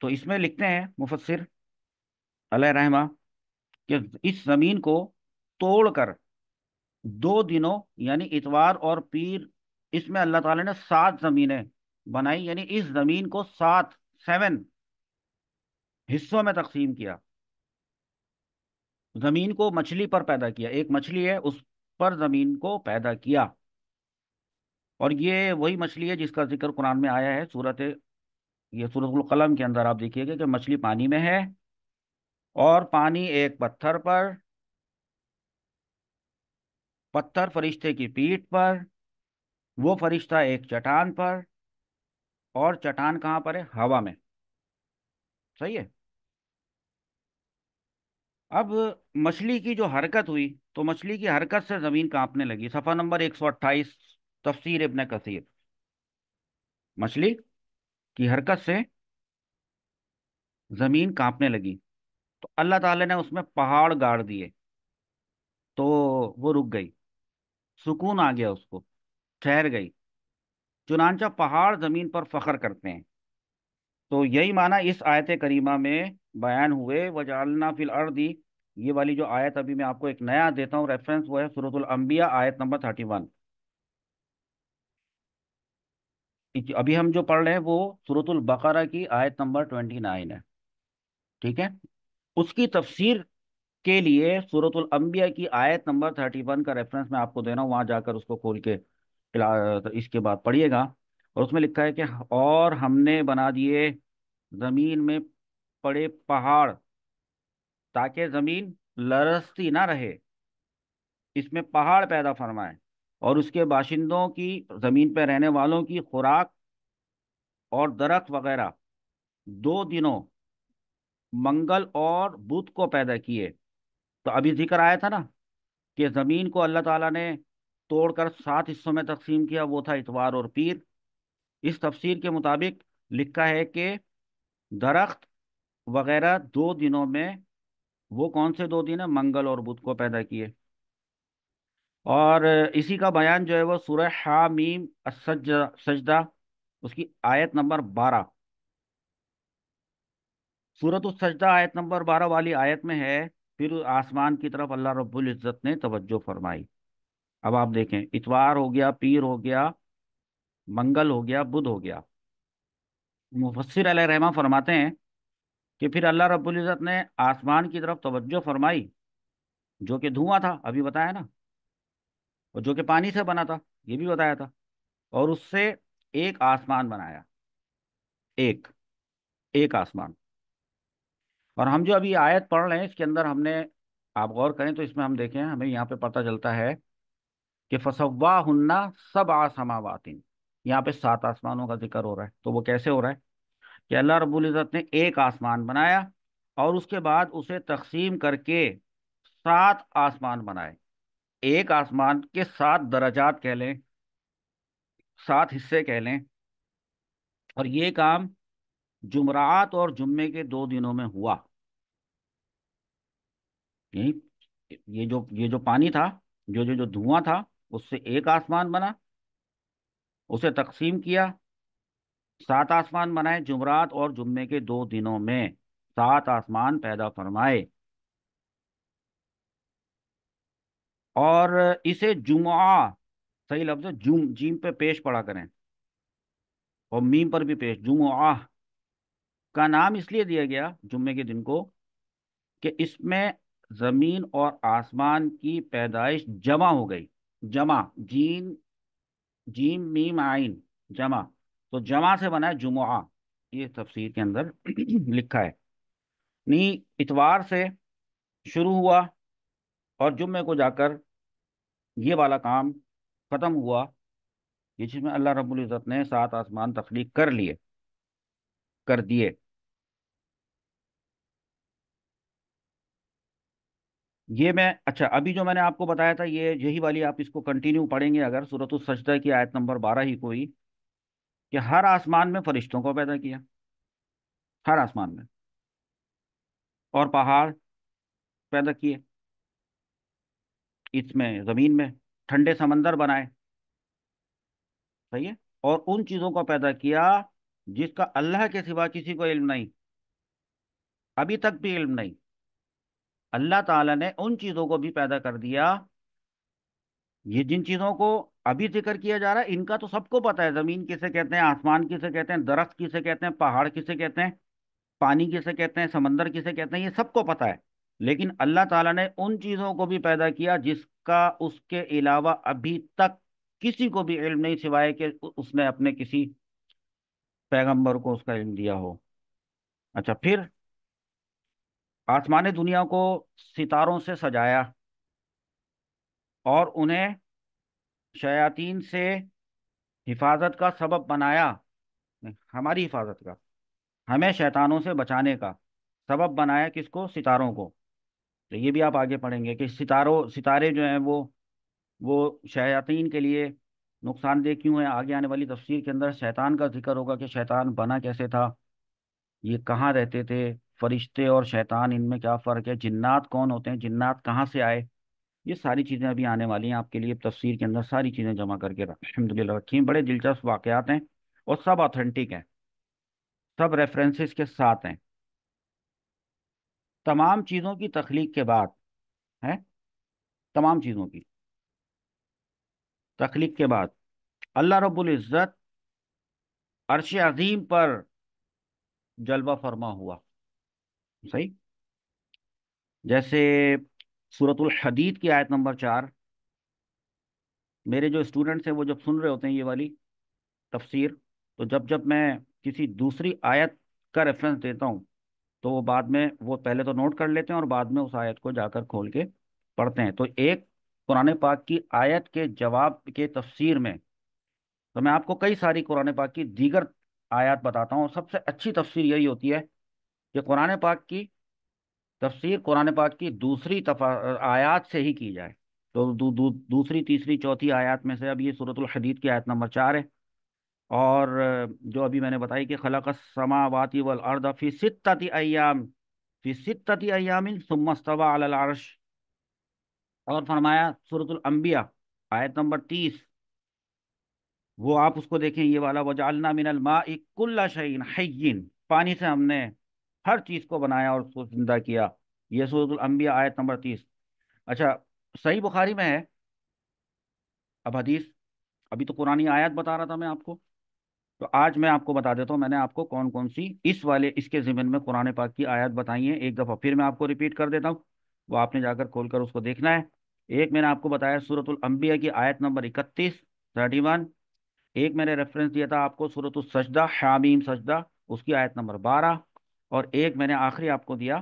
تو اس میں لکھتے ہیں مفسر علیہ رحمہ کہ اس زمین کو توڑ کر 2 دنوں یعنی اتوار اور پیر، اس میں اللہ تعالی نے 7 زمینیں بنائی، یعنی اس زمین کو 7 حصوں میں تقسیم کیا. زمین کو مچھلی پر پیدا کیا، ایک مچھلی ہے اس پر زمین کو پیدا کیا. اور یہ وہی مچھلی ہے جس کا ذکر قرآن میں آیا ہے، یہ سورۃ القلم کے اندر آپ دیکھیے گا کہ مچھلی پانی میں ہے، اور پانی ایک پتھر پر، پتھر فرشتے کی پیٹھ پر، وہ فرشتہ ایک چٹان پر، اور چٹان کہاں پر ہے؟ ہوا میں. صحیح ہے. اب مچھلی کی جو حرکت ہوئی تو مچھلی کی حرکت سے زمین کانپنے لگی. صفحہ نمبر 128، تفسیر ابن کثیر. مچھلی کی حرکت سے زمین کانپنے لگی تو اللہ تعالی نے اس میں پہاڑ گاڑ دیے تو وہ رک گئی، سکون آ گیا، اس کو ٹھہر گئی. چنانچہ پہاڑ زمین پر فخر کرتے ہیں. تو یہی معنی اس آیت کریمہ میں بیان ہوئے. وجعلنا فی الارض، یہ والی جو آیت ابھی میں آپ کو ایک نیا دیتا ہوں ریفرنس، وہ ہے سورۃ الانبیاء آیت نمبر 31. ابھی ہم جو پڑھ رہے ہیں وہ سورۃ البقرہ کی آیت نمبر 29 ہے. ٹھیک ہے. اس کی تفسیر کے لیے سورۃ الانبیاء کی آیت نمبر 31 کا ریفرنس میں آپ کو دے رہا ہوں، وہاں جا کر اس کو کھول کے اس کے بعد پڑھیے گا. اور اس میں لکھا ہے کہ اور ہم نے بنا دیے زمین میں پڑے پہاڑ تاکہ زمین لرزتی نہ رہے، اس میں پہاڑ پیدا فرمائے، اور اس کے باشندوں کی، زمین پہ رہنے والوں کی خوراک اور درخت وغیرہ 2 دنوں منگل اور بدھ کو پیدا کیے. تو ابھی ذکر آیا تھا نا کہ زمین کو اللہ تعالیٰ نے توڑ کر 7 حصوں میں تقسیم کیا، وہ تھا اتوار اور پیر. اس تفسیر کے مطابق لکھا ہے کہ درخت وغیرہ 2 دنوں میں، وہ کون سے 2 دن ہیں؟ منگل اور بدھ کو پیدا کیے. اور اسی کا بیان جو ہے وہ سورہ حامیم سجدہ اس کی آیت نمبر 12، سورۃ السجدہ آیت نمبر 12 والی آیت میں ہے. پھر آسمان کی طرف اللہ رب العزت نے توجہ فرمائی. اب آپ دیکھیں، اتوار ہو گیا، پیر ہو گیا، منگل ہو گیا، بدھ ہو گیا. مفسر علیہ رحمہ فرماتے ہیں کہ پھر اللہ رب العزت نے آسمان کی طرف توجہ فرمائی، جو کہ دھواں تھا، ابھی بتایا نا، اور جو کہ پانی سے بنا تھا، یہ بھی بتایا تھا. اور اس سے ایک آسمان بنایا، ایک ایک آسمان. اور ہم جو ابھی آیت پڑھ رہے ہیں اس کے اندر ہم نے، آپ غور کریں تو اس میں ہم دیکھیں، ہمیں یہاں پہ پتہ چلتا ہے کہ فسواہن 7 سماوات، یہاں پہ 7 آسمانوں کا ذکر ہو رہا ہے. تو وہ کیسے ہو رہا ہے کہ اللہ رب العزت نے ایک آسمان بنایا اور اس کے بعد اسے تقسیم کر کے 7 آسمان بنائے. ایک آسمان کے 7 درجات کہہ لیں، 7 حصے کہہ لیں. اور یہ کام جمعرات اور جمعے کے 2 دنوں میں ہوا. یہی یہ جو پانی تھا، جو دھواں تھا، اس سے ایک آسمان بنا، اسے تقسیم کیا، 7 آسمان بنائے. جمعرات اور جمعے کے 2 دنوں میں 7 آسمان پیدا فرمائے. اور اسے جمعہ، صحیح لفظ ہے، جیم پہ پیش پڑا کریں، اور میم پر بھی پیش. جمعہ کا نام اس لیے دیا گیا جمعے کے دن کو کہ اس میں زمین اور آسمان کی پیدائش جمع ہو گئی. جمع، جیم جیم میم آئین، جمع. تو جمع سے بنا ہے جمعہ، یہ تفسیر کے اندر لکھا ہے. نہیں، اتوار سے شروع ہوا اور جمعے کو جا کر یہ والا کام ختم ہوا، یہ چیز میں اللہ رب العزت نے 7 آسمان تخلیق کر دیے. یہ میں، اچھا، ابھی جو میں نے آپ کو بتایا تھا، یہی والی آپ اس کو کنٹینیو پڑھیں گے اگر، سورۃ السجدہ کی آیت نمبر 12 ہی کوئی، کہ ہر آسمان میں فرشتوں کو پیدا کیا، ہر آسمان میں، اور پہاڑ پیدا کیے اس میں، زمین میں ٹھنڈے سمندر بنائے. صحیح ہے. اور ان چیزوں کو پیدا کیا جس کا اللہ کے سوا کسی کو علم نہیں. ابھی تک بھی علم نہیں۔ اللہ تعالیٰ نے ان چیزوں کو بھی پیدا کر دیا، یہ جن چیزوں کو ابھی ذکر کیا جا رہا ہے ان کا تو سب کو پتہ ہے، زمین کسے کہتے ہیں، آسمان کسے کہتے ہیں، درخت کسے کہتے ہیں، پہاڑ کسے کہتے ہیں، پانی کسے کہتے ہیں، سمندر کسے کہتے ہیں، یہ سب کو پتہ ہے۔ لیکن اللہ تعالیٰ نے ان چیزوں کو بھی پیدا کیا جس کا اس کے علاوہ ابھی تک کسی کو بھی علم نہیں، سوائے کہ اس نے اپنے کسی پیغمبر کو اس کا علم دیا ہو۔ اچھا، پھر آسمان دنیا کو ستاروں سے سجایا اور انہیں شیاطین سے حفاظت کا سبب بنایا، ہماری حفاظت کا، ہمیں شیطانوں سے بچانے کا سبب بنایا، کس کو؟ ستاروں کو۔ تو یہ بھی آپ آگے پڑھیں گے کہ ستارے جو ہیں وہ شیاطین کے لیے نقصان دہ کیوں ہیں۔ آگے آنے والی تفسیر کے اندر شیطان کا ذکر ہوگا کہ شیطان بنا کیسے تھا، یہ کہاں رہتے تھے، فرشتے اور شیطان ان میں کیا فرق ہے، جنات کون ہوتے ہیں، جنات کہاں سے آئے، یہ ساری چیزیں ابھی آنے والی ہیں آپ کے لیے تفسیر کے اندر، ساری چیزیں جمع کر کے الحمدللہ رکھی ہیں۔ بڑے دلچسپ واقعات ہیں اور سب آتھینٹک ہیں، سب ریفرنسز کے ساتھ ہیں۔ تمام چیزوں کی تخلیق کے بعد ہے، تمام چیزوں کی تخلیق کے بعد اللہ رب العزت عرش عظیم پر جلوہ فرما ہوا، صحیح؟ جیسے سورۃ الحدید کی آیت نمبر 4، میرے جو اسٹوڈنٹس ہیں وہ جب سن رہے ہوتے ہیں یہ والی تفسیر، تو جب میں کسی دوسری آیت کا ریفرنس دیتا ہوں تو وہ بعد میں وہ پہلے تو نوٹ کر لیتے ہیں اور بعد میں اس آیت کو جا کر کھول کے پڑھتے ہیں۔ تو ایک قرآن پاک کی آیت کے جواب کے تفسیر میں تو میں آپ کو کئی ساری قرآن پاک کی دیگر آیات بتاتا ہوں، اور سب سے اچھی تفسیر یہی ہوتی ہے کہ قرآن پاک کی تفسیر قرآن پاک کی دوسری آیات سے ہی کی جائے۔ تو دوسری، تیسری، چوتھی آیات میں سے اب یہ سورۃ الحدید کی آیت نمبر 4 ہے، اور جو ابھی میں نے بتائی کہ خلق السماوات والارض فی ستۃ ایام، فی ستۃ ایام ثم استوى علی العرش، اور فرمایا سورۃ الانبیاء آیت نمبر 30، وہ آپ اس کو دیکھیں یہ والا، وجعلنا من الماء کل شیء حی، پانی سے ہم نے ہر چیز کو بنایا اور اس کو زندہ کیا، یہ سورۃ الانبیاء آیت نمبر 30۔ اچھا، صحیح بخاری میں ہے، اب حدیث، ابھی تو قرآنی آیات بتا رہا تھا میں آپ کو، تو آج میں آپ کو بتا دیتا ہوں میں نے آپ کو کون کون سی اس کے ضمن میں قرآن پاک کی آیات بتائی ہیں۔ ایک دفعہ پھر میں آپ کو ریپیٹ کر دیتا ہوں، وہ آپ نے جا کر کھول کر اس کو دیکھنا ہے۔ ایک میں نے آپ کو بتایا سورۃ الانبیاء کی آیت نمبر 31، 31۔ ایک میں نے ریفرنس دیا تھا آپ کو سورۃ السجدہ، حامیم سجدہ، اس کی آیت نمبر 12، اور ایک میں نے آخری آپ کو دیا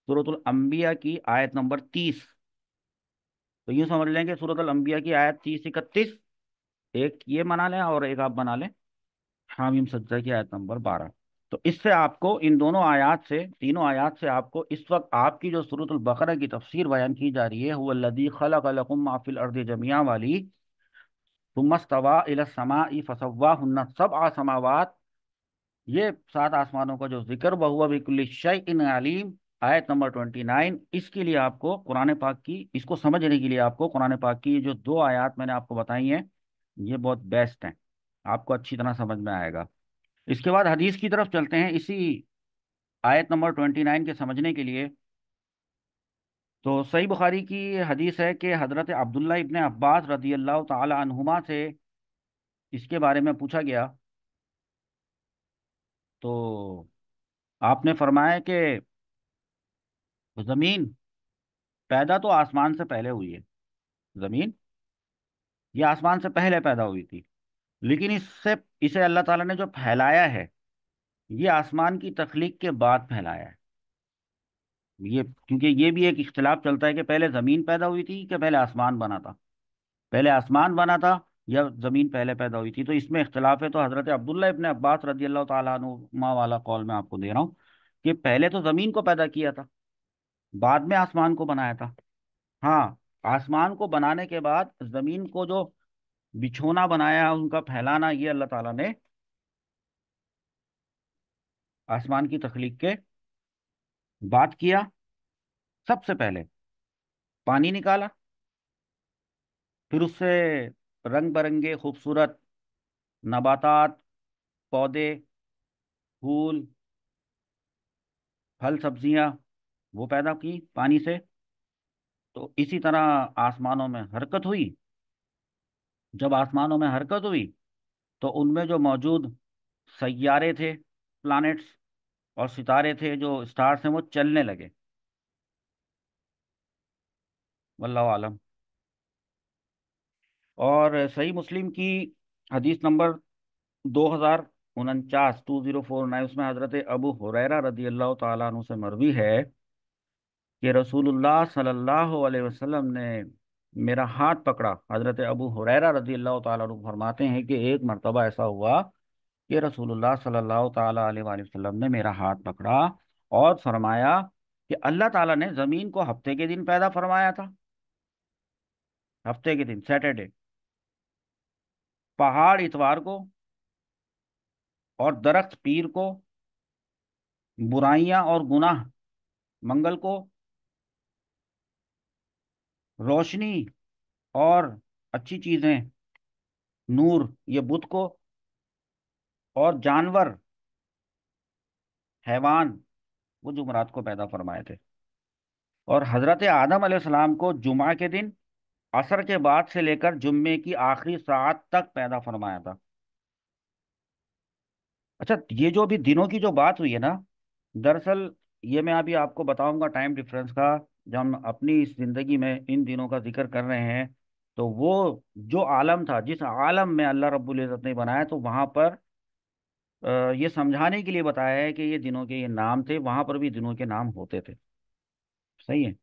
سورۃ الانبیاء کی آیت نمبر 30۔ تو یوں سمجھ لیں کہ سورۃ الانبیاء کی آیت 30، 31، ایک یہ بنا لیں اور ایک آپ بنا لیں حامیم سجدہ کی آیت نمبر 12۔ تو اس سے آپ کو ان دونوں آیات سے، تینوں آیات سے آپ کو اس وقت آپ کی جو سورۃ البقرہ کی تفسیر بیان کی جا رہی ہے، هو الذی خلق لکم ما فی الارض جميعا والی، ثم استوى الى السماء فسواهن سبع سماوات، یہ 7 آسمانوں کا جو ذکر، وهو بكل شيء علیم، آیت نمبر 29، اس کے لیے آپ کو قرآن پاک کی، اس کو سمجھنے کے لیے آپ کو قرآن پاک کی یہ جو دو آیات میں نے آپ کو بتائی ہیں یہ بہت بیسٹ ہیں، آپ کو اچھی طرح سمجھ میں آئے گا۔ اس کے بعد حدیث کی طرف چلتے ہیں، اسی آیت نمبر 29 کے سمجھنے کے لیے۔ تو صحیح بخاری کی حدیث ہے کہ حضرت عبداللہ ابن عباس رضی اللہ تعالی عنہما سے اس کے بارے میں پوچھا گیا، تو آپ نے فرمایا کہ زمین پیدا تو آسمان سے پہلے ہوئی ہے، زمین یہ آسمان سے پہلے پیدا ہوئی تھی، لیکن اسے اللہ تعالیٰ نے جو پھیلایا ہے یہ آسمان کی تخلیق کے بعد پھیلایا ہے۔ یہ کیونکہ یہ بھی ایک اختلاف چلتا ہے کہ پہلے زمین پیدا ہوئی تھی کہ پہلے آسمان بنا تھا، پہلے آسمان بنا تھا یا زمین پہلے پیدا ہوئی تھی، تو اس میں اختلاف ہے۔ تو حضرت عبداللہ ابن عباس رضی اللہ تعالیٰ عنہما والا قول میں آپ کو دے رہا ہوں کہ پہلے تو زمین کو پیدا کیا تھا، بعد میں آسمان کو بنایا تھا۔ ہاں، آسمان کو بنانے کے بعد زمین کو جو بچھونا بنایا، ان کا پھیلانا، یہ اللہ تعالیٰ نے آسمان کی تخلیق کے بعد کیا۔ سب سے پہلے پانی نکالا، پھر اس سے رنگ برنگے خوبصورت نباتات، پودے، پھول، پھل سبزیاں وہ پیدا کی پانی سے. تو اسی طرح آسمانوں میں حرکت ہوئی. جب آسمانوں میں حرکت ہوئی تو ان میں جو موجود سیارے تھے، پلانٹس، اور ستارے تھے جو اسٹارس ہیں، وہ چلنے لگے. واللہ عالم. اور صحیح مسلم کی حدیث نمبر 2049 اس میں حضرت ابو ہریرہ رضی اللہ تعالیٰ عنہ سے مروی ہے کہ رسول اللہ صلی اللہ علیہ وسلم نے میرا ہاتھ پکڑا. حضرت ابو ہریرہ رضی اللہ تعالیٰ عنہ فرماتے ہیں کہ ایک مرتبہ ایسا ہوا کہ رسول اللہ صلی اللہ تعالیٰ علیہ وآلہ وسلم نے میرا ہاتھ پکڑا اور فرمایا کہ اللہ تعالیٰ نے زمین کو ہفتے کے دن پیدا فرمایا تھا. ہفتے کے دن سیٹرڈے، پہاڑ اتوار کو، اور درخت پیر کو، برائیاں اور گناہ منگل کو، روشنی اور اچھی چیزیں نور یہ بدھ کو، اور جانور حیوان وہ جمعرات کو پیدا فرمائے تھے. اور حضرت آدم علیہ السلام کو جمعہ کے دن عصر کے بعد سے لے کر جمعے کی آخری ساعت تک پیدا فرمایا تھا. اچھا، یہ جو ابھی دنوں کی جو بات ہوئی ہے نا، دراصل یہ میں ابھی آپ کو بتاؤں گا ٹائم ڈفرنس کا. جب ہم اپنی اس زندگی میں ان دنوں کا ذکر کر رہے ہیں تو وہ جو عالم تھا، جس عالم میں اللہ رب العزت نے بنایا، تو وہاں پر یہ سمجھانے کے لیے بتایا ہے کہ یہ دنوں کے یہ نام تھے، وہاں پر بھی دنوں کے نام ہوتے تھے. صحیح ہے.